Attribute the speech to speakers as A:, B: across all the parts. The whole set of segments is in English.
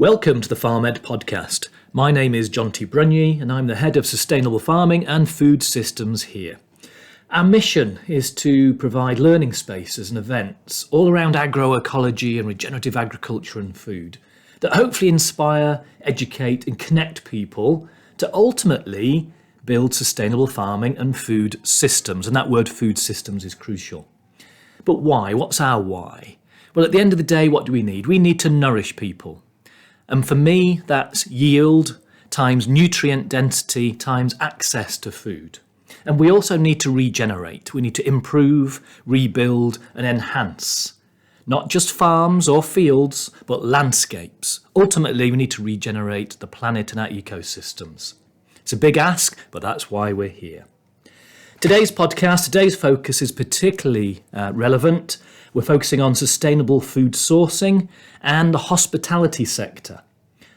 A: Welcome to the FarmED podcast. My name is Jonty Brunyee and I'm the head of sustainable farming and food systems here. Our mission is to provide learning spaces and events all around agroecology and regenerative agriculture and food that hopefully inspire, educate and connect people to ultimately build sustainable farming and food systems. And that word food systems is crucial. But why? What's our why? Well, at the end of the day, what do we need? We need to nourish people. And for me, that's yield times nutrient density times access to food. And we also need to regenerate. We need to improve, rebuild and enhance. Not just farms or fields, but landscapes. Ultimately, we need to regenerate the planet and our ecosystems. It's a big ask, but that's why we're here. Today's focus is particularly relevant. We're focusing on sustainable food sourcing and the hospitality sector.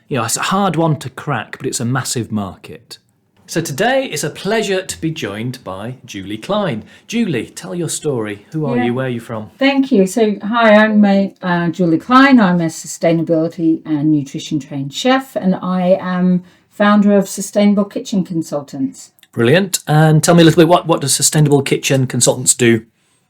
A: You know, it's a hard one to crack, but it's a massive market. So today it's a pleasure to be joined by Julie Cleijne. Julie, tell your story. Who are you? Where are you from?
B: Thank you. So, hi, I'm Julie Cleijne. I'm a sustainability and nutrition trained chef, and I am founder of Sustainable Kitchen Consultants.
A: Brilliant. And tell me a little bit, what does Sustainable Kitchen Consultants do?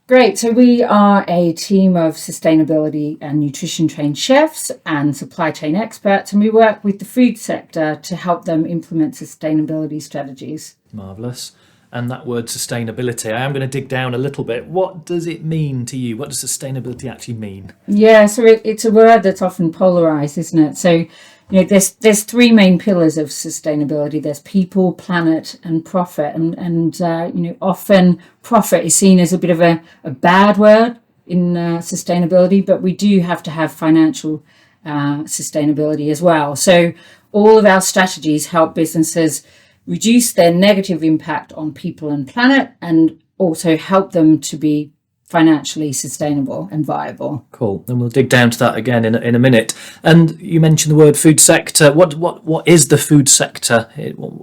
B: Great. So we are a team of sustainability and nutrition trained chefs and supply chain experts, and we work with the food sector to help them implement sustainability strategies.
A: Marvellous. And that word sustainability, I am going to dig down a little bit. What does it mean to you? What does sustainability actually mean?
B: Yeah, so it's a word that's often polarised, isn't it? So, you know, there's three main pillars of sustainability. There's people, planet, and profit. And often profit is seen as a bit of a bad word in sustainability, but we do have to have financial sustainability as well. So all of our strategies help businesses reduce their negative impact on people and planet, and also help them to be financially sustainable and viable.
A: Cool. And we'll dig down to that again in a minute. And you mentioned the word food sector. What is the food sector?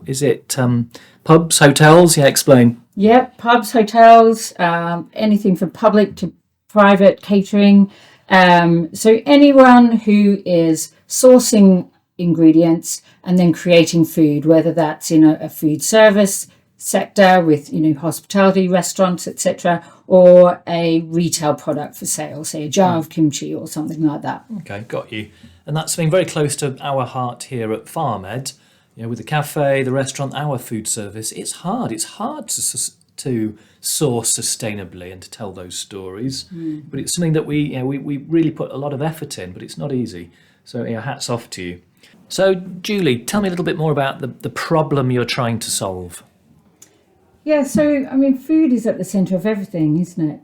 A: Is it pubs, hotels? Yeah, explain.
B: Yeah, pubs, hotels, anything from public to private catering. So anyone who is sourcing ingredients and then creating food, whether that's in a food service sector with, hospitality, restaurants, etc., or a retail product for sale, say a jar of kimchi or something like that.
A: Okay, got you. And that's been very close to our heart here at FarmED. With the cafe, the restaurant, our food service. It's hard to source sustainably and to tell those stories. But it's something that we really put a lot of effort in, but it's not easy. So hats off to you. So Julie, tell me a little bit more about the problem you're trying to solve.
B: Yeah, so, food is at the centre of everything, isn't it?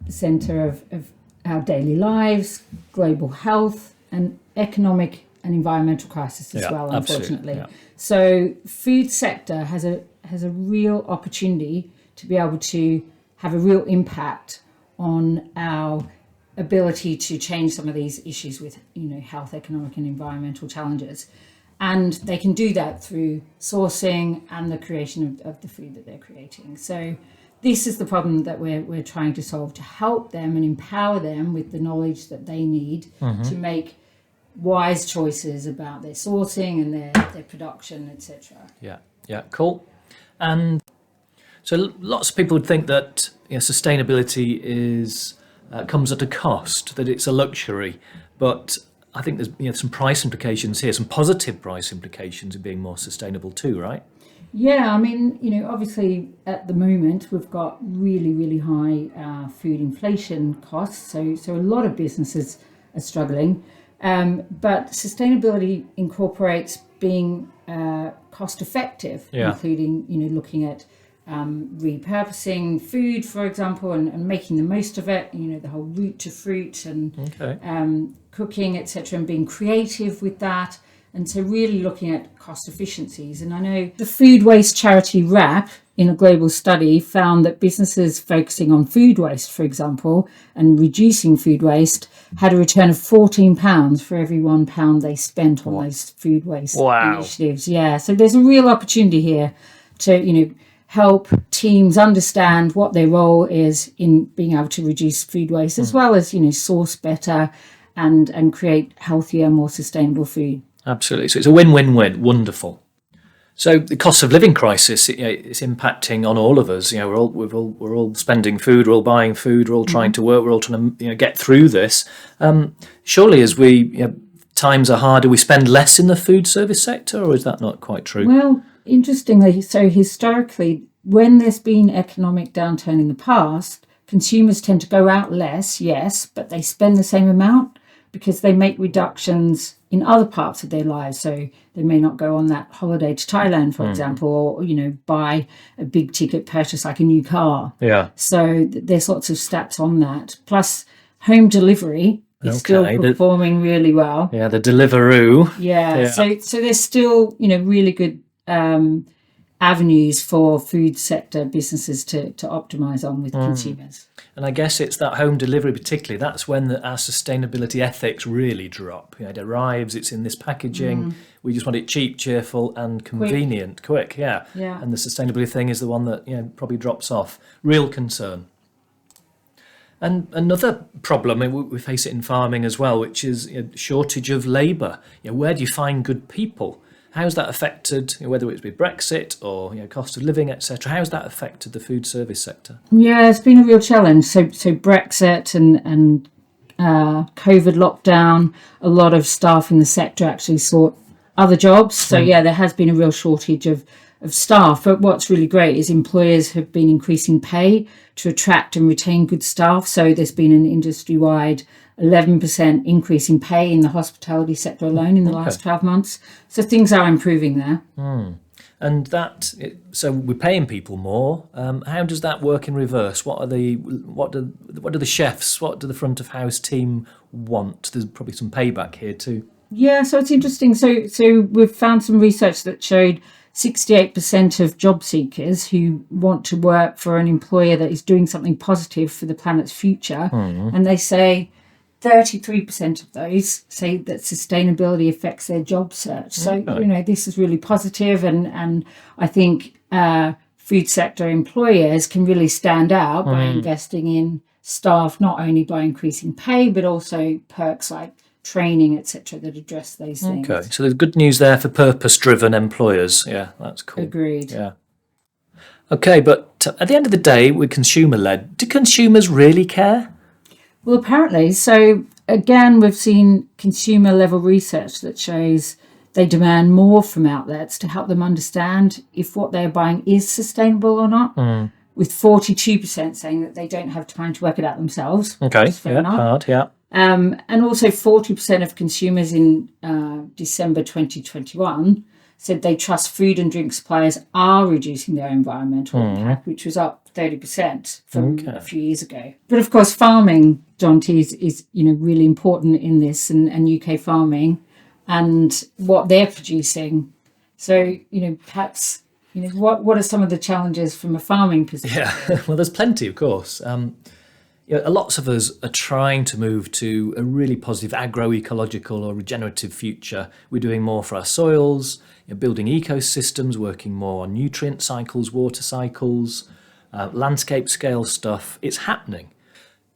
B: The centre of our daily lives, global health, and economic and environmental crisis as well, unfortunately.
A: Yeah.
B: So food sector has a real opportunity to be able to have a real impact on our ability to change some of these issues with, health, economic and environmental challenges. And they can do that through sourcing and the creation of the food that they're creating. So this is the problem that we're trying to solve, to help them and empower them with the knowledge that they need to make wise choices about their sourcing and their production, etc.
A: Yeah, cool. And so lots of people would think that sustainability is comes at a cost, that it's a luxury, but I think there's some price implications here, some positive price implications of being more sustainable too, right?
B: Yeah, obviously at the moment we've got really, really high food inflation costs, so a lot of businesses are struggling. But sustainability incorporates being cost effective, including looking at repurposing food, for example, and making the most of it. The whole route to fruit and cooking, etc., and being creative with that. And so really looking at cost efficiencies. And I know the food waste charity WRAP, in a global study, found that businesses focusing on food waste, for example, and reducing food waste had a return of £14 for every £1 they spent on those food waste initiatives. Yeah, so there's a real opportunity here to, help teams understand what their role is in being able to reduce food waste, as well as, source better and create healthier, more sustainable food.
A: Absolutely. So it's a win-win-win. Wonderful. So the cost of living crisis, it's impacting on all of us. We're all spending food, we're all buying food, we're all trying to work, we're all trying to get through this. Surely, as times are harder, we spend less in the food service sector, or is that not quite true?
B: Well, interestingly, so historically, when there's been economic downturn in the past, consumers tend to go out less, yes, but they spend the same amount because they make reductions in other parts of their lives. So they may not go on that holiday to Thailand, for example, or, buy a big ticket purchase like a new car.
A: Yeah.
B: So there's lots of stats on that. Plus home delivery is still performing really well.
A: Yeah, the Deliveroo.
B: Yeah. So there's still, really good avenues for food sector businesses to optimize on with consumers.
A: And I guess it's that home delivery particularly, that's when our sustainability ethics really drop. It arrives, it's in this packaging, we just want it cheap, cheerful and convenient, quick. Yeah. And the sustainability thing is the one that probably drops off. Real concern. And another problem, we face it in farming as well, which is shortage of labour. Where do you find good people? How's that affected, whether it's with Brexit or cost of living, etc.? How's that affected the food service sector? Yeah,
B: it's been a real challenge. So Brexit and COVID lockdown, a lot of staff in the sector actually sought other jobs. So there has been a real shortage of staff. But what's really great is employers have been increasing pay to attract and retain good staff. So there's been an industry-wide 11% increase in pay in the hospitality sector alone in the last 12 months. So things are improving there.
A: And so we're paying people more. How does that work in reverse? What do the chefs, what do the front of house team want? There's probably some payback here too.
B: Yeah, so it's interesting. So we've found some research that showed 68% of job seekers who want to work for an employer that is doing something positive for the planet's future, and they say 33% of those say that sustainability affects their job search. So, this is really positive, and I think food sector employers can really stand out by investing in staff, not only by increasing pay, but also perks like training, etc., that address those things.
A: Okay, so there's good news there for purpose-driven employers. Yeah, that's cool.
B: Agreed.
A: Yeah. Okay, but at the end of the day, we're consumer-led. Do consumers really care?
B: Well, apparently. So again, we've seen consumer level research that shows they demand more from outlets to help them understand if what they're buying is sustainable or not, with 42% saying that they don't have time to work it out themselves.
A: Okay, hard, yeah.
B: And also 40% of consumers in December 2021 said they trust food and drink suppliers are reducing their environmental impact, which was up 30% from a few years ago. But of course, farming, Jonty, is really important in this, and UK farming and what they're producing. So, perhaps, what are some of the challenges from a farming perspective?
A: Yeah, well, there's plenty, of course. Lots of us are trying to move to a really positive agroecological or regenerative future. We're doing more for our soils, building ecosystems, working more on nutrient cycles, water cycles, landscape scale stuff. It's happening.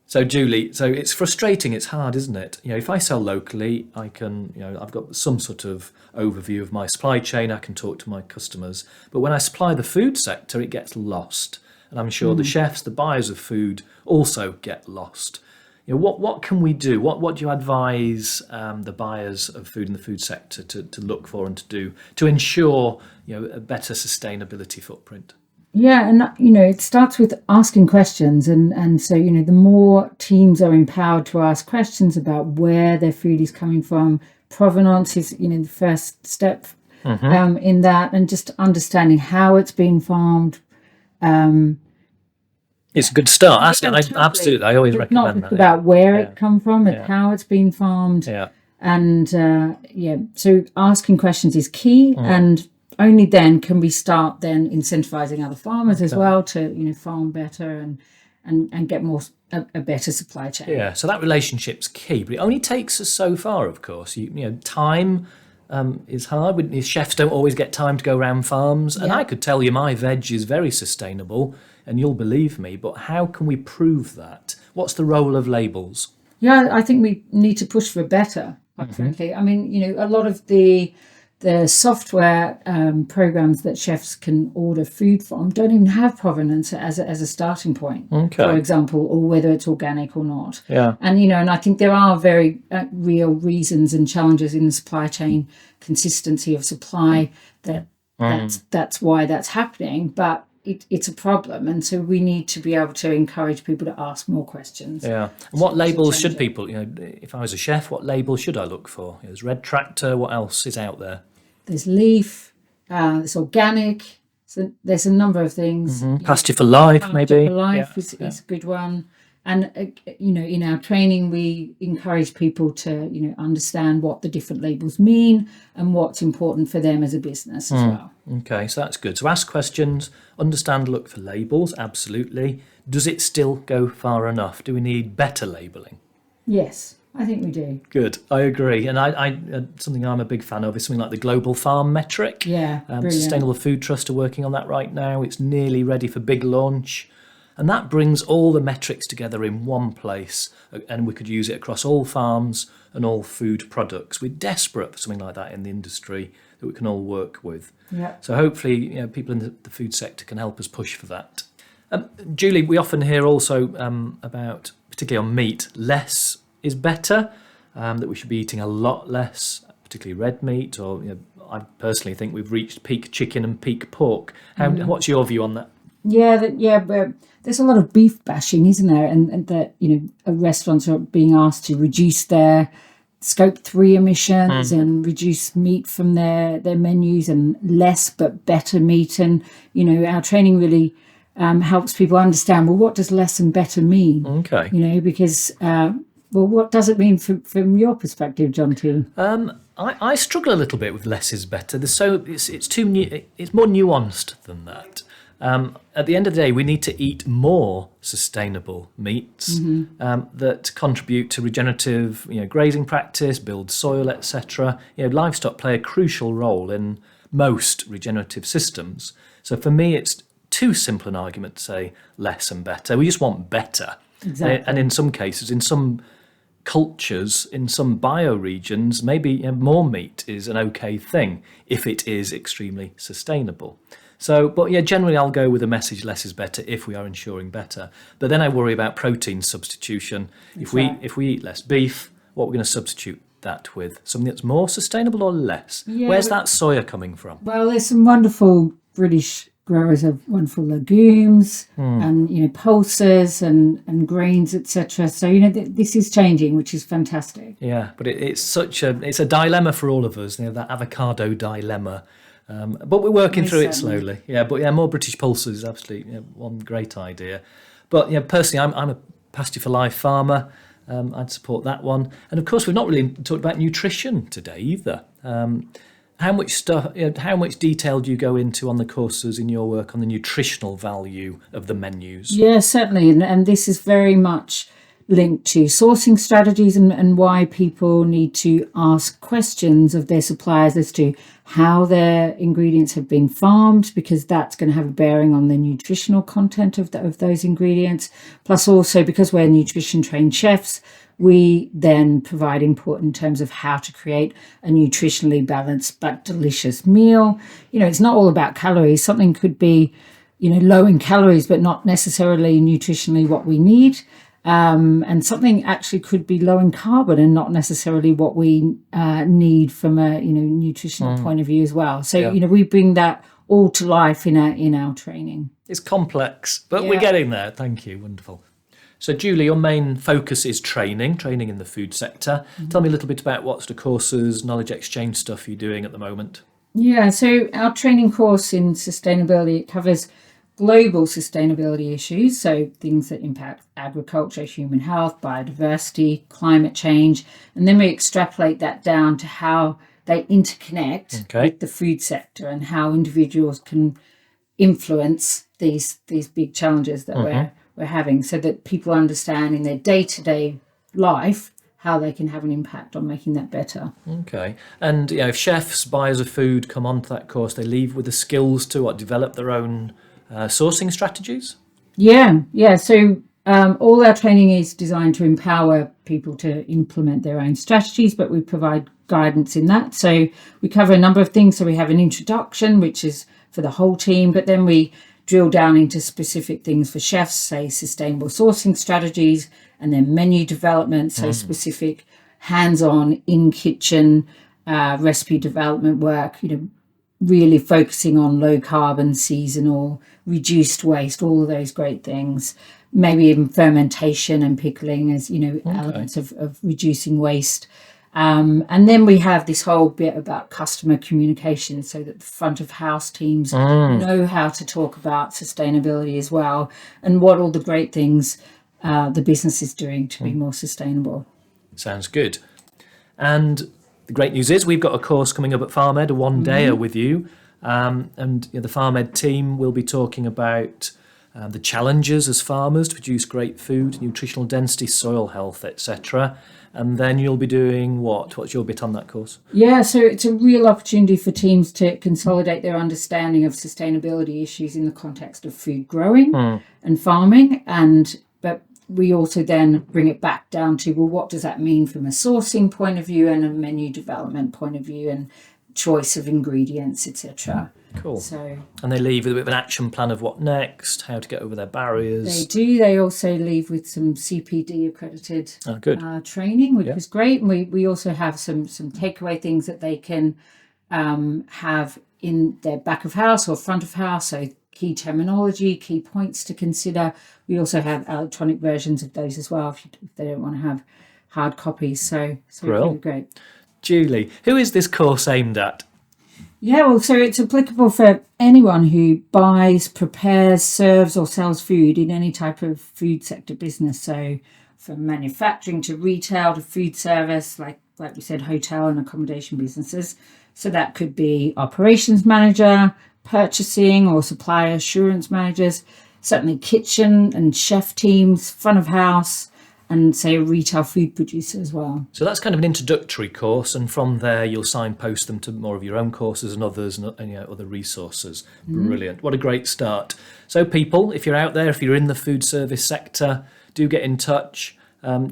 A: So Julie, it's frustrating, it's hard, isn't it? If I sell locally, I can, I've got some sort of overview of my supply chain, I can talk to my customers. But when I supply the food sector, it gets lost. And I'm sure the chefs, the buyers of food also get lost. What can we do? What do you advise the buyers of food in the food sector to look for and to do to ensure a better sustainability footprint?
B: Yeah, and it starts with asking questions, and so the more teams are empowered to ask questions about where their food is coming from, provenance is the first step in that, and just understanding how it's being farmed.
A: It's a good start. Absolutely. I always recommend that.
B: Not just about where it come from, it's how it's been farmed.
A: Yeah.
B: And so asking questions is key, and only then can we start then incentivizing other farmers as well to farm better and get a better supply chain.
A: Yeah. So that relationship's key, but it only takes us so far. Of course, time is hard. Chefs don't always get time to go around farms, and I could tell you my veg is very sustainable, and you'll believe me. But how can we prove that? What's the role of labels?
B: Yeah, I think we need to push for better. quite frankly. I mean, a lot of the software programs that chefs can order food from don't even have provenance as a starting point, for example, or whether it's organic or not.
A: Yeah.
B: And, and I think there are very real reasons and challenges in the supply chain, consistency of supply, that's why that's happening. But it's a problem, and so we need to be able to encourage people to ask more questions.
A: Yeah. And what labels should people, if I was a chef, what label should I look for? There's Red Tractor. What else is out there?
B: There's leaf, there's organic, so there's a number of things.
A: Pasture for Life, maybe.
B: Pasture for Life is a good one. And, in our training, we encourage people to, understand what the different labels mean and what's important for them as a business as well.
A: Okay, so that's good. So ask questions, understand, look for labels, absolutely. Does it still go far enough? Do we need better labelling?
B: Yes, I think we do.
A: Good, I agree. And I something I'm a big fan of is something like the Global Farm Metric.
B: Yeah,
A: Sustainable Food Trust are working on that right now. It's nearly ready for big launch. And that brings all the metrics together in one place, and we could use it across all farms and all food products. We're desperate for something like that in the industry that we can all work with.
B: Yeah.
A: So hopefully, people in the food sector can help us push for that. Julie, we often hear also about, particularly on meat, less is better, that we should be eating a lot less, particularly red meat, or I personally think we've reached peak chicken and peak pork. What's your view on that?
B: But there's a lot of beef bashing, isn't there? And that, restaurants are being asked to reduce their Scope 3 emissions and reduce meat from their menus, and less but better meat. And, our training really helps people understand, well, what does less and better mean?
A: Okay.
B: Because, what does it mean from your perspective, Jonty?
A: I struggle a little bit with less is better. It's more nuanced than that. At the end of the day, we need to eat more sustainable meats that contribute to regenerative, grazing practice, build soil, etc. Livestock play a crucial role in most regenerative systems. So for me, it's too simple an argument to say less and better. We just want better.
B: Exactly.
A: And in some cases, in some cultures, in some bioregions, maybe more meat is an okay thing if it is extremely sustainable. So, but generally I'll go with a message less is better if we are ensuring better. But then I worry about protein substitution. If we eat less beef, what we're going to substitute that with? Something that's more sustainable or less? Where's that soya coming from?
B: Well, there's some wonderful British growers of wonderful legumes and pulses and grains, etc. So this is changing, which is fantastic.
A: Yeah, but it's a dilemma for all of us. That avocado dilemma. But we're working through it slowly. More British pulses is absolutely one great idea. But personally, I'm a pasture for life farmer. I'd support that one. And of course, we've not really talked about nutrition today either. How much detail do you go into on the courses in your work on the nutritional value of the menus?
B: Yeah, certainly. And this is very much linked to sourcing strategies and why people need to ask questions of their suppliers as to how their ingredients have been farmed, because that's going to have a bearing on the nutritional content of those ingredients. Plus also, because we're nutrition trained chefs, we then provide input in terms of how to create a nutritionally balanced but delicious meal. It's not all about calories. Something could be, low in calories, but not necessarily nutritionally what we need. And something actually could be low in carbon and not necessarily what we need from a nutritional point of view as well. So we bring that all to life in our training.
A: It's complex, but we're getting there. Thank you. Wonderful. So Julie, your main focus is training in the food sector. Tell me a little bit about what sort of courses, knowledge exchange stuff you're doing at the moment.
B: Yeah, so our training course in sustainability, it covers global sustainability issues, so things that impact agriculture, human health, biodiversity, climate change, and then we extrapolate that down to how they interconnect with the food sector and how individuals can influence these big challenges that we're having, so that people understand in their day-to-day life how they can have an impact on making that better.
A: Okay. And if chefs, buyers of food come onto that course, they leave with the skills to develop their own sourcing strategies?
B: Yeah. So all our training is designed to empower people to implement their own strategies, but we provide guidance in that. So we cover a number of things. So we have an introduction, which is for the whole team, but then we drill down into specific things for chefs, say sustainable sourcing strategies, and then menu development, so specific hands-on in-kitchen recipe development work, really focusing on low carbon, seasonal, reduced waste, all of those great things. Maybe even fermentation and pickling as, elements of reducing waste. And then we have this whole bit about customer communication so that the front of house teams know how to talk about sustainability as well and what all the great things the business is doing to be more sustainable.
A: Sounds good. And the great news is we've got a course coming up at FarmED, a one-dayer with you. And the FarmED team will be talking about the challenges as farmers to produce great food, nutritional density, soil health, etc. And then you'll be doing what? What's your bit on that course?
B: Yeah, so it's a real opportunity for teams to consolidate their understanding of sustainability issues in the context of food growing and farming. But we also then bring it back down to, well, what does that mean from a sourcing point of view and a menu development point of view and choice of ingredients, etc.
A: Cool.
B: So,
A: and they leave with a bit of an action plan of what next, how to get over their barriers.
B: They do. They also leave with some CPD accredited training, which is great. And we also have some takeaway things that they can have in their back of house or front of house. So key terminology, key points to consider. We also have electronic versions of those as well if they don't want to have hard copies. So really great.
A: Julie, who is this course aimed at?
B: Yeah, well, so it's applicable for anyone who buys, prepares, serves or sells food in any type of food sector business. So from manufacturing to retail to food service, like we said, hotel and accommodation businesses. So that could be operations manager, purchasing or supply assurance managers, certainly kitchen and chef teams, front of house, and say a retail food producer as well.
A: So that's kind of an introductory course, and from there you'll signpost them to more of your own courses and others and other resources. Brilliant. What a great start. So people, if you're out there, if you're in the food service sector, do get in touch.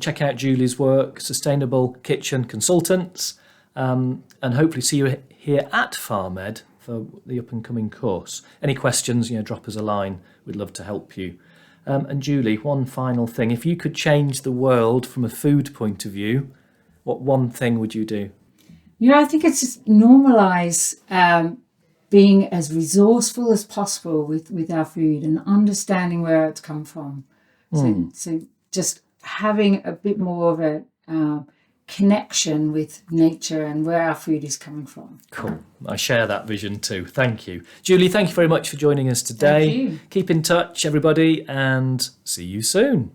A: Check out Julie's work, Sustainable Kitchen Consultants, and hopefully see you here at FarmED for the up and coming course. Any questions, drop us a line. We'd love to help you. And Julie, one final thing. If you could change the world from a food point of view, what one thing would you do?
B: I think it's just normalise being as resourceful as possible with our food and understanding where it's come from. So just having a bit more of a connection with nature and where our food is coming from.
A: Cool. I share that vision too. Thank you. Julie, thank you very much for joining us today.
B: Thank you.
A: Keep in touch, everybody, and see you soon.